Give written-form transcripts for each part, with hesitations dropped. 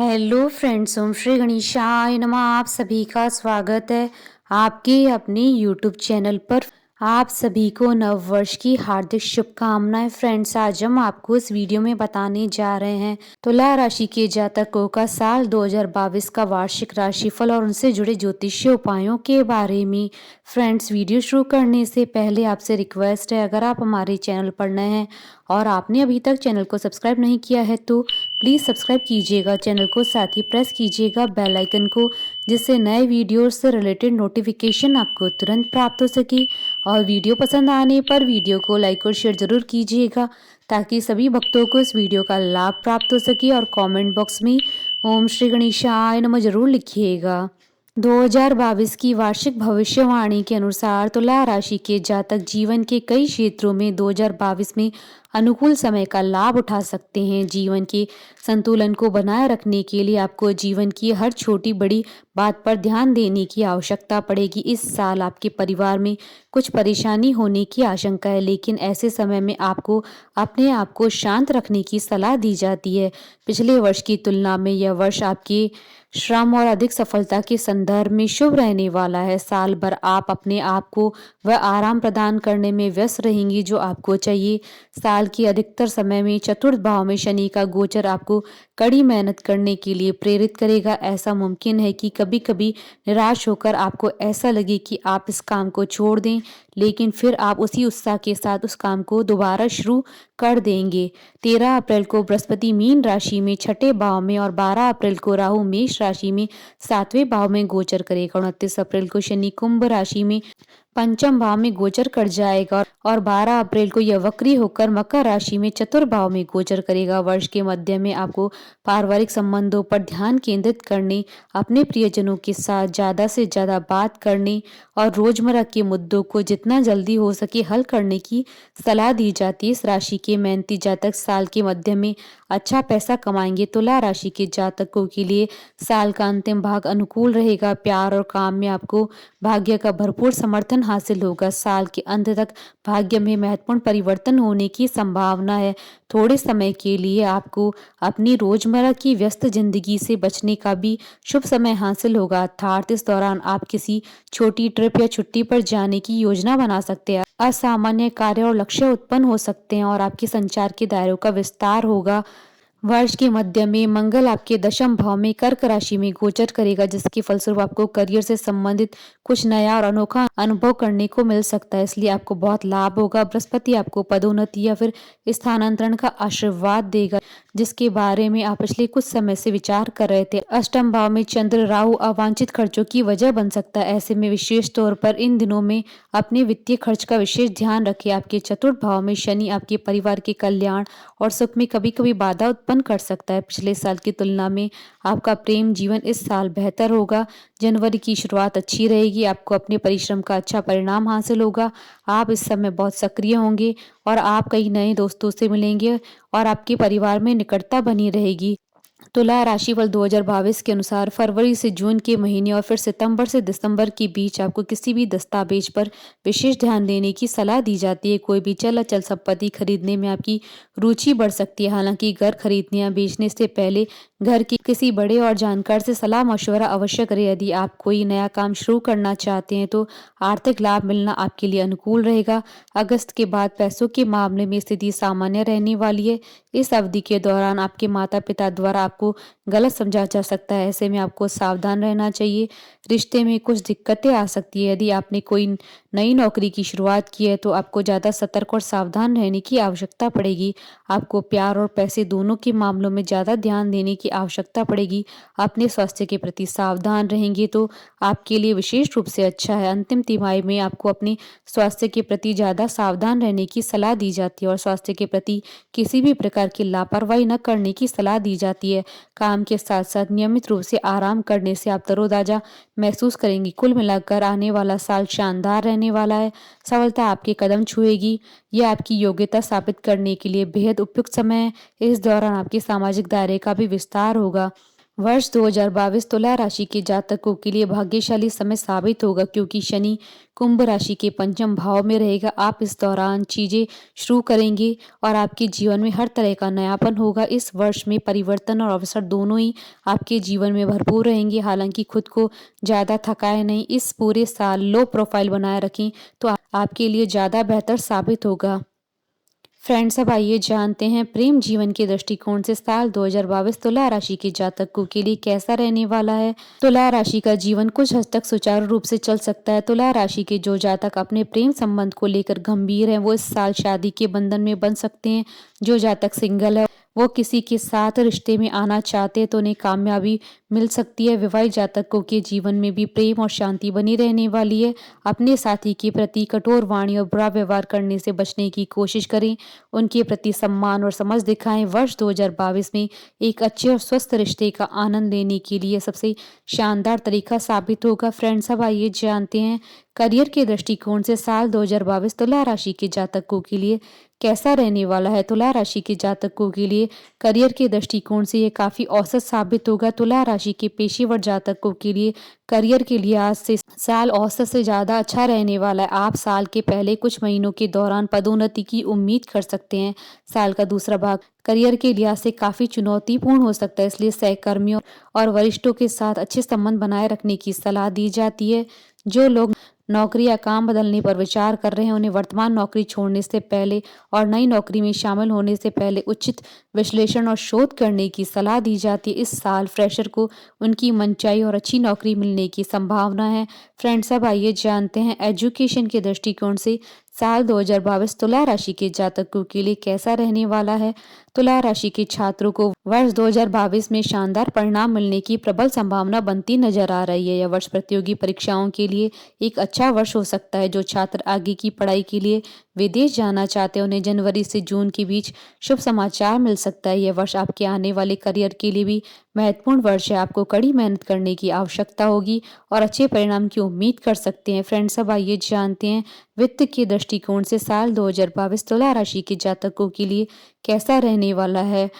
Hello friends, ओम श्री गणेशाय नमः। आप सभी का स्वागत है आपके अपने यूट्यूब चैनल पर। आप सभी को नव वर्ष की हार्दिक शुभकामनाएं। फ्रेंड्स, आज हम आपको इस वीडियो में बताने जा रहे हैं तुला राशि के जातकों का साल 2022 का वार्षिक राशिफल और उनसे जुड़े ज्योतिषीय उपायों के बारे में। फ्रेंड्स, वीडियो शुरू करने से पहले आपसे रिक्वेस्ट है, अगर आप हमारे चैनल पर नए हैं और आपने अभी तक चैनल को सब्सक्राइब नहीं किया है तो प्लीज़ सब्सक्राइब कीजिएगा चैनल को, साथ ही प्रेस कीजिएगा बेल आइकन को, जिससे नए वीडियोस से रिलेटेड नोटिफिकेशन आपको तुरंत प्राप्त हो सके। और वीडियो पसंद आने पर वीडियो को लाइक और शेयर जरूर कीजिएगा ताकि सभी भक्तों को इस वीडियो का लाभ प्राप्त हो सके। और कमेंट बॉक्स में ओम श्री गणेशाय नमः जरूर लिखिएगा। 2022 की वार्षिक भविष्यवाणी के अनुसार तुला राशि के जातक जीवन के कई क्षेत्रों में 2022 में अनुकूल समय का लाभ उठा सकते हैं। जीवन के संतुलन को बनाए रखने के लिए आपको जीवन की हर छोटी बड़ी बात पर ध्यान देने की आवश्यकता पड़ेगी। इस साल आपके परिवार में कुछ परेशानी होने की आशंका है, लेकिन ऐसे समय में आपको अपने आप को शांत रखने की सलाह दी जाती है। पिछले वर्ष की तुलना में यह वर्ष आपके श्रम और अधिक सफलता के संदर्भ में शुभ रहने वाला है। साल भर आप अपने आप को वह आराम प्रदान करने में व्यस्त रहेंगी जो आपको चाहिए। साल के अधिकतर समय में चतुर्थ भाव में शनि का गोचर आपको कड़ी मेहनत करने के लिए प्रेरित करेगा। ऐसा मुमकिन है कि कभी कभी निराश होकर आपको ऐसा लगे कि आप इस काम को छोड़ दें, लेकिन फिर आप उसी उत्साह के साथ उस काम को दोबारा शुरू कर देंगे। 13 अप्रैल को बृहस्पति मीन राशि में छठे भाव में और 12 अप्रैल को राहु मेष राशि में सातवें भाव में गोचर करेगा। 29 अप्रैल को शनि कुंभ राशि में पंचम भाव में गोचर कर जाएगा और 12 अप्रैल को यह वक्री होकर मकर राशि में चतुर्थ भाव में गोचर करेगा। वर्ष के मध्य में आपको पारिवारिक संबंधों पर ध्यान केंद्रित करने, अपने प्रियजनों के साथ ज्यादा से ज्यादा बात करने और रोजमर्रा के मुद्दों को जितना जल्दी हो सके हल करने की सलाह दी जाती है। इस राशि के मेहनती जातक साल के मध्य में अच्छा पैसा कमाएंगे। तुला राशि के जातकों के लिए साल का अंतिम भाग अनुकूल रहेगा। प्यार और काम में आपको भाग्य का भरपूर समर्थन हासिल होगा। साल के अंत तक भाग्य में महत्वपूर्ण परिवर्तन होने की संभावना है। थोड़े समय के लिए आपको अपनी रोजमर्रा की व्यस्त जिंदगी से बचने का भी शुभ समय हासिल होगा, अर्थात इस दौरान आप किसी छोटी ट्रिप या छुट्टी पर जाने की योजना बना सकते हैं। असामान्य कार्य और लक्ष्य उत्पन्न हो सकते हैं और आपके संचार के दायरों का विस्तार होगा। वर्ष के मध्य में मंगल आपके दशम भाव में कर्क राशि में गोचर करेगा, जिसके फलस्वरूप आपको करियर से संबंधित कुछ नया और अनोखा अनुभव करने को मिल सकता है, इसलिए आपको बहुत लाभ होगा। बृहस्पति आपको पदोन्नति या फिर स्थानांतरण का आशीर्वाद देगा, जिसके बारे में आप पिछले कुछ समय से विचार कर रहे थे। अष्टम भाव में चंद्र राहु अवांछित खर्चों की वजह बन सकता है। ऐसे में विशेष तौर पर इन दिनों में अपने वित्तीय खर्च का विशेष ध्यान रखें। आपके चतुर्थ भाव में शनि आपके परिवार के कल्याण और सुख में कभी कभी बाधा उत्पन्न कर सकता है। पिछले साल की तुलना में आपका प्रेम जीवन इस साल बेहतर होगा। जनवरी की शुरुआत अच्छी रहेगी, आपको अपने परिश्रम का अच्छा परिणाम हासिल होगा। आप इस समय बहुत सक्रिय होंगे और आप कई नए दोस्तों से मिलेंगे और आपके परिवार में निकटता बनी रहेगी। तुला राशिफल 2022 के अनुसार फरवरी से जून के महीने और फिर सितंबर से दिसंबर के बीच आपको किसी भी दस्तावेज पर विशेष ध्यान देने की सलाह दी जाती है। कोई भी चल अचल संपत्ति खरीदने में आपकी रुचि बढ़ सकती है। हालांकि घर खरीदने या बेचने से पहले घर की किसी बड़े और जानकार से सलाह मशवरा अवश्य करें। यदि आप कोई नया काम शुरू करना चाहते हैं तो आर्थिक लाभ मिलना आपके लिए अनुकूल रहेगा। अगस्त के बाद पैसों के मामले में स्थिति सामान्य रहने वाली है। इस अवधि के दौरान आपके माता पिता द्वारा आपको गलत समझा जा सकता है, ऐसे में आपको सावधान रहना चाहिए। रिश्ते में कुछ दिक्कतें आ सकती है। यदि आपने कोई नई नौकरी की शुरुआत की है तो आपको ज़्यादा सतर्क और सावधान रहने की आवश्यकता पड़ेगी। आपको प्यार और पैसे दोनों के मामलों में ज़्यादा ध्यान देने की आवश्यकता पड़ेगी। अपने स्वास्थ्य के प्रति सावधान रहेंगे तो आपके लिए विशेष रूप से अच्छा है। अंतिम तिमाही में आपको अपने स्वास्थ्य के प्रति ज़्यादा सावधान रहने की सलाह दी जाती है और स्वास्थ्य के प्रति किसी भी प्रकार की लापरवाही न करने की सलाह दी जाती है। काम के साथ साथ नियमित रूप से आराम करने से आप तरोताजा महसूस करेंगी। कुल मिलाकर आने वाला साल शानदार रहने वाला है। सफलता आपके कदम छुएगी। यह आपकी योग्यता साबित करने के लिए बेहद उपयुक्त समय है। इस दौरान आपके सामाजिक दायरे का भी विस्तार होगा। वर्ष 2022 तुला राशि के जातकों के लिए भाग्यशाली समय साबित होगा क्योंकि शनि कुंभ राशि के पंचम भाव में रहेगा। आप इस दौरान चीजें शुरू करेंगे और आपके जीवन में हर तरह का नयापन होगा। इस वर्ष में परिवर्तन और अवसर दोनों ही आपके जीवन में भरपूर रहेंगे। हालांकि खुद को ज्यादा थकाए नहीं। इस पूरे साल लो प्रोफाइल बनाए रखें तो आपके लिए ज्यादा बेहतर साबित होगा। फ्रेंड्स, अब आइए जानते हैं प्रेम जीवन के दृष्टिकोण से साल 2022 तुला राशि के जातकों के लिए कैसा रहने वाला है। तुला राशि का जीवन कुछ हद तक सुचारू रूप से चल सकता है। तुला राशि के जो जातक अपने प्रेम संबंध को लेकर गंभीर हैं वो इस साल शादी के बंधन में बन सकते हैं। जो जातक सिंगल है वो किसी के साथ रिश्ते में आना चाहते हैं तो उन्हें कामयाबी मिल सकती है। विवाहित जातकों के जीवन में भी प्रेम और शांति बनी रहने वाली है। अपने साथी के प्रति कठोर वाणी और बुरा व्यवहार करने से बचने की कोशिश करें। उनके प्रति सम्मान और समझ दिखाएं। वर्ष 2022 में एक अच्छे और स्वस्थ रिश्ते का आनंद लेने के लिए सबसे शानदार तरीका साबित होगा। फ्रेंड्स, अब आइए जानते हैं करियर के दृष्टिकोण से साल 2022 तुला राशि के जातकों के लिए कैसा रहने वाला है। तुला राशि के जातकों के लिए करियर के दृष्टिकोण से ये काफी औसत साबित होगा। तुला राशि के पेशेवर जातकों के लिए करियर के लिहाज से साल औसत से ज्यादा अच्छा रहने वाला है। आप साल के पहले कुछ महीनों के दौरान पदोन्नति की उम्मीद कर सकते हैं। साल का दूसरा भाग करियर के लिहाज से काफी चुनौतीपूर्ण हो सकता है, इसलिए सहकर्मियों और वरिष्ठों के साथ अच्छे संबंध बनाए रखने की सलाह दी जाती है। जो लोग नौकरी या काम बदलने पर विचार कर रहे हैं उन्हें वर्तमान नौकरी छोड़ने से पहले और नई नौकरी में शामिल होने से पहले उचित विश्लेषण और शोध करने की सलाह दी जाती है। इस साल फ्रेशर को उनकी मनचाही और अच्छी नौकरी मिलने की संभावना है। फ्रेंड्स, अब आइए जानते हैं एजुकेशन के दृष्टिकोण से साल 2022 तुला राशि के जातकों के लिए कैसा रहने वाला है। तुला राशि के छात्रों को वर्ष 2022 में शानदार परिणाम मिलने की प्रबल संभावना बनती नजर आ रही है। यह वर्ष प्रतियोगी परीक्षाओं के लिए एक अच्छा वर्ष हो सकता है। जो छात्र आगे की पढ़ाई के लिए विदेश जाना चाहते हैं उन्हें जनवरी से जून के बीच शुभ समाचार मिल सकता है। यह वर्ष आपके आने वाले करियर के लिए भी महत्वपूर्ण वर्ष है। आपको कड़ी मेहनत करने की आवश्यकता होगी और अच्छे परिणाम की उम्मीद कर सकते हैं। फ्रेंड्स, अब आइए जानते हैं वित्त के दृष्टिकोण से साल 2022 तुला राशि के जातकों के लिए कैसा रहने वाला है।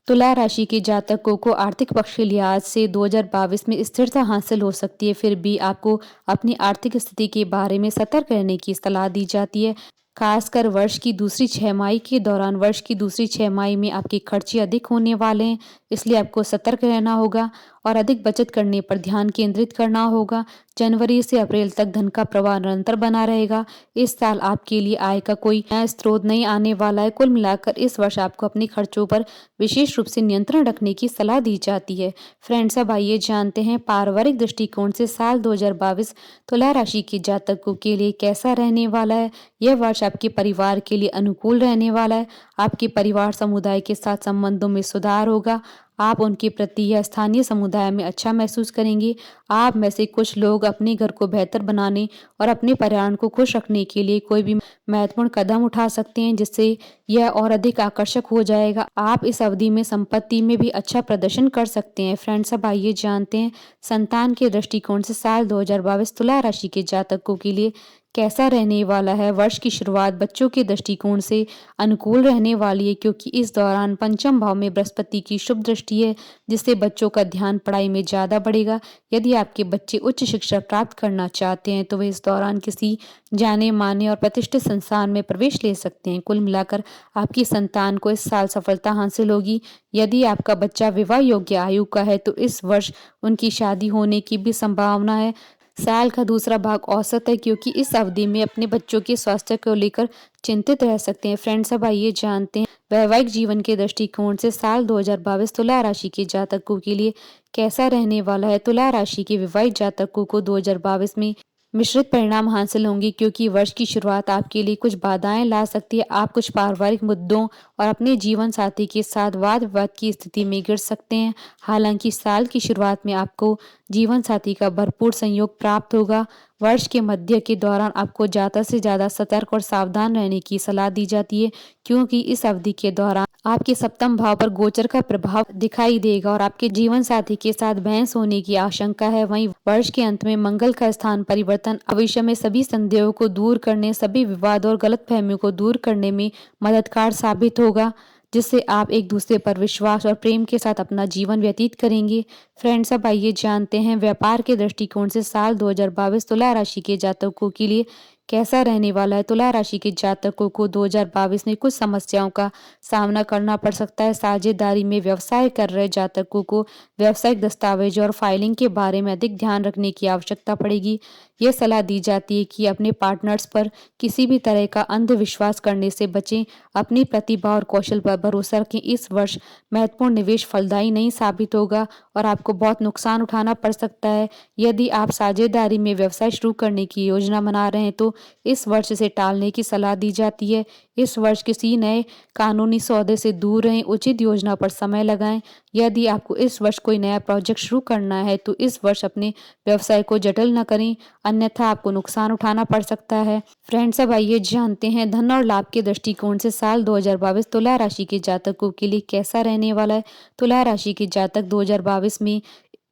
तुला राशि के जातकों को आर्थिक पक्ष के लिहाज से 2022 में स्थिरता हासिल हो सकती है। फिर भी आपको अपनी आर्थिक स्थिति के बारे में सतर्क रहने की सलाह दी जाती है। खासकर वर्ष की दूसरी छमाही के दौरान वर्ष की दूसरी छमाही में आपके खर्चे अधिक होने वाले हैं, इसलिए आपको सतर्क रहना होगा और अधिक बचत करने पर ध्यान केंद्रित करना होगा। जनवरी से अप्रैल तक धन का प्रवाह निरंतर बना रहेगा। इस साल आपके लिए आय का कोई नया स्रोत नहीं आने वाला है। कुल मिलाकर इस वर्ष आपको अपने खर्चों पर विशेष रूप से नियंत्रण रखने की सलाह दी जाती है। फ्रेंड्स, अब आइए जानते हैं पारिवारिक दृष्टिकोण से साल 2022 तुला राशि के जातकों के लिए कैसा रहने वाला है। यह वर्ष आपके परिवार के लिए अनुकूल रहने वाला है। आपके परिवार समुदाय के साथ संबंधों में सुधार होगा। आप उनके प्रति या स्थानीय समुदाय में अच्छा महसूस करेंगे। आप में से कुछ लोग अपने घर को बेहतर बनाने और अपने पर्यावरण को खुश रखने के लिए कोई भी महत्वपूर्ण कदम उठा सकते हैं जिससे यह और अधिक आकर्षक हो जाएगा। आप इस अवधि में संपत्ति में भी अच्छा प्रदर्शन कर सकते हैं। फ्रेंड्स, अब आइए जानते हैं संतान के दृष्टिकोण से साल 2022 तुला राशि के जातकों के लिए कैसा रहने वाला है। वर्ष की शुरुआत बच्चों के दृष्टिकोण से अनुकूल रहने वाली है क्योंकि इस दौरान पंचम भाव में बृहस्पति की शुभ दृष्टि है जिससे बच्चों का ध्यान पढ़ाई में ज्यादा बढ़ेगा। यदि आपके बच्चे उच्च शिक्षा प्राप्त करना चाहते हैं तो वे इस दौरान किसी जाने माने और प्रतिष्ठित संस्थान में प्रवेश ले सकते हैं। कुल मिलाकर आपकी संतान को इस साल सफलता हासिल होगी। यदि आपका बच्चा विवाह योग्य आयु का है तो इस वर्ष उनकी शादी होने की भी संभावना है। साल का दूसरा भाग औसत है क्योंकि इस अवधि में अपने बच्चों के स्वास्थ्य को लेकर चिंतित रह सकते हैं। फ्रेंड्स, अब आइए जानते हैं वैवाहिक जीवन के दृष्टिकोण से साल 2022 तुला राशि के जातकों के लिए कैसा रहने वाला है। तुला राशि के विवाहित जातकों को 2022 में मिश्रित परिणाम हासिल होंगे क्योंकि वर्ष की शुरुआत आपके लिए कुछ बाधाएं ला सकती है। आप कुछ पारिवारिक मुद्दों और अपने जीवन साथी के साथ वाद विवाद की स्थिति में गिर सकते हैं। हालांकि साल की शुरुआत में आपको जीवन साथी का भरपूर सहयोग प्राप्त होगा। वर्ष के मध्य के दौरान आपको ज्यादा से ज्यादा सतर्क और सावधान रहने की सलाह दी जाती है क्योंकि इस अवधि के दौरान आपके सप्तम भाव पर गोचर का प्रभाव दिखाई देगा और आपके जीवन साथी के साथ बहस होने की आशंका है। वहीं वर्ष के अंत में मंगल का स्थान परिवर्तन भविष्य में सभी संदेहों को दूर करने, सभी विवाद और गलतफहमियों को दूर करने में मददगार साबित होगा। जिससे आप एक दूसरे पर विश्वास और प्रेम के साथ अपना जीवन व्यतीत करेंगे। फ्रेंड्स, अब आइए जानते हैं व्यापार के दृष्टिकोण से साल 2022 तुला राशि के जातकों के लिए कैसा रहने वाला है। तुला राशि के जातकों को 2022 में कुछ समस्याओं का सामना करना पड़ सकता है। साझेदारी में व्यवसाय कर रहे जातकों को व्यावसायिक दस्तावेजों और फाइलिंग के बारे में अधिक ध्यान रखने की आवश्यकता पड़ेगी। यह सलाह दी जाती है कि अपने पार्टनर्स पर किसी भी तरह का अंधविश्वास करने से बचें। अपनी प्रतिभा और कौशल पर भरोसा रखें। इस वर्ष महत्वपूर्ण निवेश फलदायी नहीं साबित होगा और आपको बहुत नुकसान उठाना पड़ सकता है। यदि आप साझेदारी में व्यवसाय शुरू करने की योजना बना रहे हैं तो इस वर्ष इसे टालने की सलाह दी जाती है। इस वर्ष किसी नए कानूनी सौदे से दूर रहें। उचित योजना पर समय लगाएं। यदि आपको इस वर्ष कोई नया प्रोजेक्ट शुरू करना है तो इस वर्ष अपने व्यवसाय को जटिल न करें, अन्यथा आपको नुकसान उठाना पड़ सकता है। फ्रेंड्स, अब आइए जानते हैं धन और लाभ के दृष्टिकोण से साल 2022 तुला राशि के जातकों के लिए कैसा रहने वाला है। तुला राशि के जातक 2022 में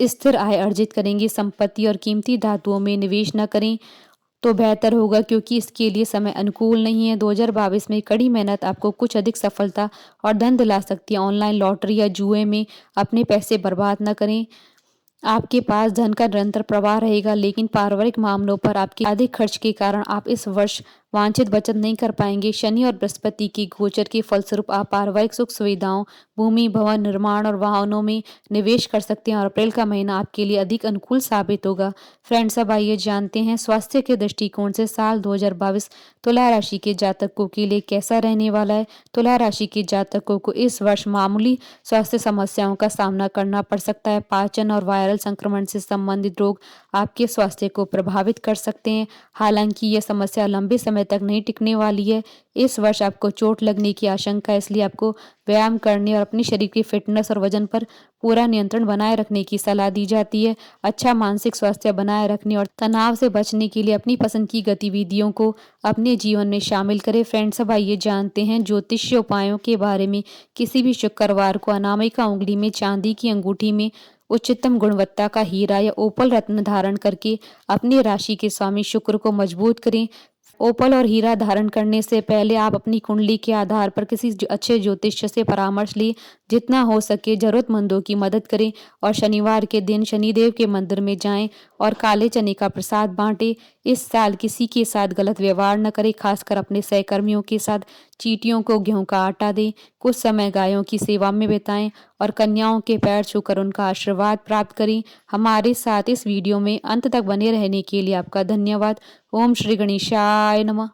स्थिर आय अर्जित करेंगे। संपत्ति और कीमती धातुओं में निवेश न करें तो बेहतर होगा, क्योंकि इसके लिए समय अनुकूल नहीं है। 2022 में कड़ी मेहनत आपको कुछ अधिक सफलता और धन दिला सकती है। ऑनलाइन लॉटरी या जुए में अपने पैसे बर्बाद न करें। आपके पास धन का निरंतर प्रवाह रहेगा, लेकिन पारिवारिक मामलों पर आपके अधिक खर्च के कारण आप इस वर्ष वांछित बचत नहीं कर पाएंगे। शनि और बृहस्पति की गोचर के फलस्वरूप आप पारिवारिक सुख सुविधाओं, भूमि, भवन निर्माण और वाहनों में निवेश कर सकते हैं और अप्रैल का महीना आपके लिए अधिक अनुकूल साबित होगा। फ्रेंड्स, अब आइए जानते हैं स्वास्थ्य के दृष्टिकोण से साल 2022 तुला राशि के जातकों के लिए कैसा रहने वाला है। तुला राशि के जातकों को इस वर्ष मामूली स्वास्थ्य समस्याओं का सामना करना पड़ सकता है। पाचन और वायरल संक्रमण से संबंधित रोग आपके स्वास्थ्य को प्रभावित कर सकते हैं। हालांकि यह समस्या लंबे समय तक नहीं टिकने वाली है। इस वर्ष आपको चोट लगने की आशंका है, इसलिए आपको व्यायाम करने और अपने शरीर की फिटनेस और वजन पर पूरा नियंत्रण बनाए रखने की सलाह दी जाती है। अच्छा मानसिक स्वास्थ्य बनाए रखने और तनाव से बचने के लिए अपनी पसंद की गतिविधियों को अपने जीवन में शामिल करें। फ्रेंड्स, अब आइए जानते हैं ज्योतिषीय उपायों के बारे में। किसी भी शुक्रवार को अनामिका उंगली में चांदी की अंगूठी में उच्चतम गुणवत्ता का हीरा या ओपल रत्न धारण करके अपनी राशि के स्वामी शुक्र को मजबूत करें। ओपल और हीरा धारण करने से पहले आप अपनी कुंडली के आधार पर किसी अच्छे ज्योतिष से परामर्श लें। जितना हो सके जरूरतमंदों की मदद करें और शनिवार के दिन शनिदेव के मंदिर में जाएं और काले चने का प्रसाद बांटें। इस साल किसी के साथ गलत व्यवहार न करें, खासकर अपने सहकर्मियों के साथ। चींटियों को गेहूं का आटा दें। कुछ समय गायों की सेवा में बिताएं और कन्याओं के पैर छूकर उनका आशीर्वाद प्राप्त करें। हमारे साथ इस वीडियो में अंत तक बने रहने के लिए आपका धन्यवाद। ओम श्री गणेशाय नमः।